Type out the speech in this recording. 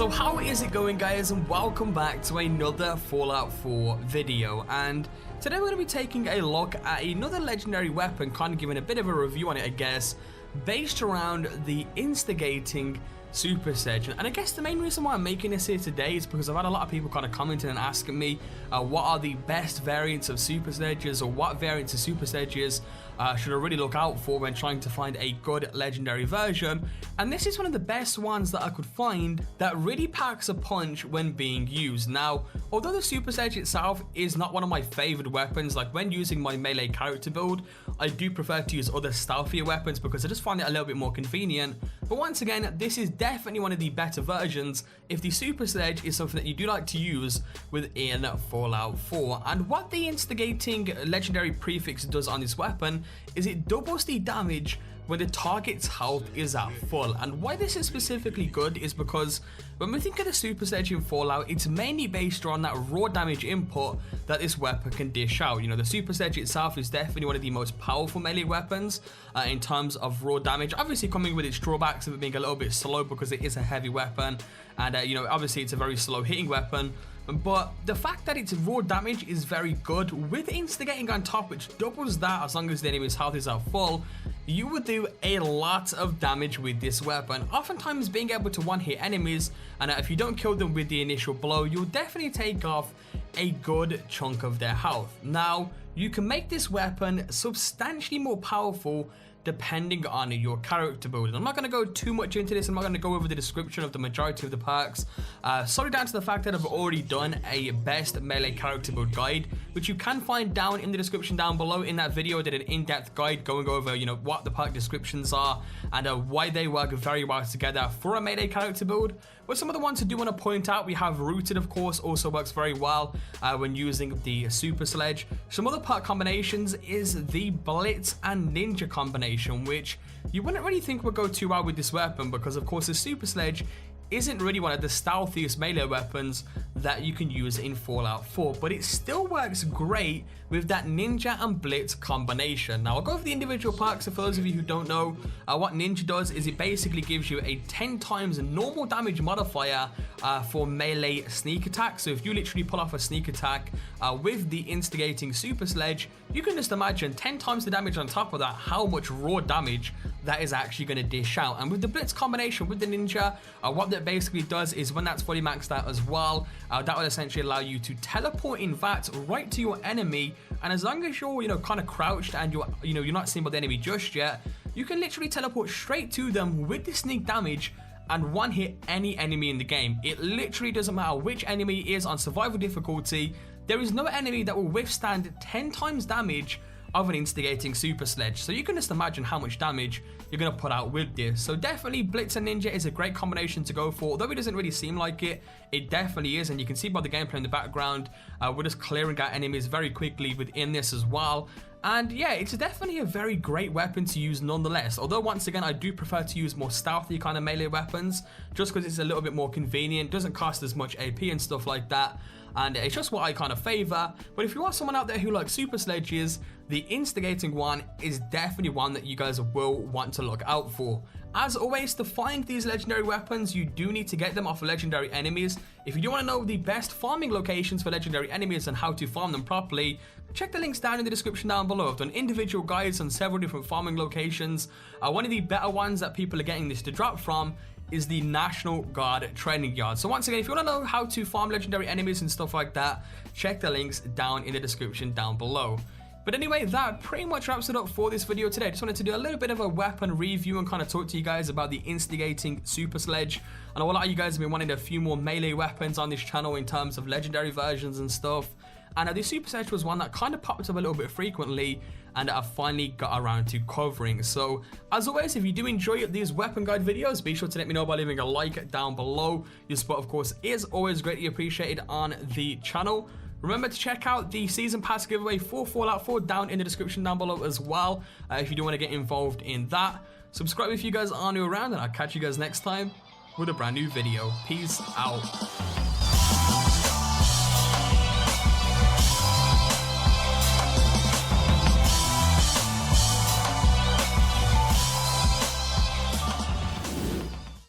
So how is it going, guys, and welcome back to another Fallout 4 video. And today we're going to be taking a look at another legendary weapon, kind of giving a bit of a review on it, I guess, based around the Instigating Super Sledge. And I guess the main reason why I'm making this here today is because I've had a lot of people kind of commenting and asking me what are the best variants of Super Sledges, or what variants of Super Sledges should I really look out for when trying to find a good legendary version. And this is one of the best ones that I could find that really packs a punch when being used. Now, although the Super Sledge itself is not one of my favorite weapons, like when using my melee character build, I do prefer to use other stealthier weapons because I just find it a little bit more convenient. But once again, this is definitely one of the better versions if the Super Sledge is something that you do like to use within Fallout 4. And what the Instigating legendary prefix does on this weapon is it doubles the damage when the target's health is at full. And why this is specifically good is because when we think of the Super Sledge in Fallout, it's mainly based on that raw damage input that this weapon can dish out. You know, the Super Sledge itself is definitely one of the most powerful melee weapons in terms of raw damage, obviously coming with its drawbacks of it being a little bit slow because it is a heavy weapon, and you know, obviously it's a very slow hitting weapon. But the fact that its raw damage is very good, with Instigating on top, which doubles that as long as the enemy's health is at full, you would do a lot of damage with this weapon, oftentimes being able to one-hit enemies, and if you don't kill them with the initial blow, you'll definitely take off a good chunk of their health. Now, you can make this weapon substantially more powerful depending on your character build. I'm not going to go too much into this. I'm not going to go over the description of the majority of the perks, solely down to the fact that I've already done a best melee character build guide, which you can find down in the description down below. In that video, I did an in-depth guide going over, you know, what the perk descriptions are and why they work very well together for a melee character build. But some of the ones I do want to point out, we have Rooted, of course, also works very well when using the Super Sledge. Some other perk combinations is the Blitz and Ninja combination, which you wouldn't really think would go too well with this weapon because, of course, the Super Sledge isn't really one of the stealthiest melee weapons that you can use in Fallout 4, but it still works great with that Ninja and Blitz combination. Now, I'll go over the individual perks. So for those of you who don't know, what Ninja does is it basically gives you a 10 times normal damage modifier for melee sneak attack. So if you literally pull off a sneak attack with the Instigating Super Sledge, you can just imagine 10 times the damage on top of that, how much raw damage that is actually going to dish out. And with the Blitz combination with the Ninja, what that basically does is when that's fully maxed out as well, that will essentially allow you to teleport in fact right to your enemy, and as long as you're, you know, kind of crouched and you're not seen by the enemy just yet, you can literally teleport straight to them with the sneak damage and one hit any enemy in the game. It literally doesn't matter which enemy is on survival difficulty, there is no enemy that will withstand 10 times damage of an Instigating Super Sledge. So you can just imagine how much damage you're going to put out with this. So definitely Blitz and Ninja is a great combination to go for. Although it doesn't really seem like it, it definitely is, and you can see by the gameplay in the background, we're just clearing out enemies very quickly within this as well. And yeah, it's definitely a very great weapon to use nonetheless. Although once again, I do prefer to use more stealthy kind of melee weapons just because it's a little bit more convenient, doesn't cost as much AP and stuff like that. And it's just what I kind of favor. But if you are someone out there who likes Super Sledges, the Instigating one is definitely one that you guys will want to look out for. As always, to find these legendary weapons, you do need to get them off of legendary enemies. If you do want to know the best farming locations for legendary enemies and how to farm them properly, check the links down in the description down below. I've done individual guides on several different farming locations. One of the better ones that people are getting this to drop from is the National Guard training yard. So once again, if you want to know how to farm legendary enemies and stuff like that, check the links down in the description down below. But anyway, that pretty much wraps it up for this video today. I just wanted to do a little bit of a weapon review and kind of talk to you guys about the Instigating Super Sledge. And a lot of you guys have been wanting a few more melee weapons on this channel in terms of legendary versions and stuff. And the Super Sledge was one that kind of popped up a little bit frequently and I finally got around to covering. So as always, if you do enjoy these weapon guide videos, be sure to let me know by leaving a like down below. Your support, of course, is always greatly appreciated on the channel. Remember to check out the Season Pass giveaway for Fallout 4 down in the description down below as well, if you do want to get involved in that. Subscribe if you guys are new around, and I'll catch you guys next time with a brand new video. Peace out.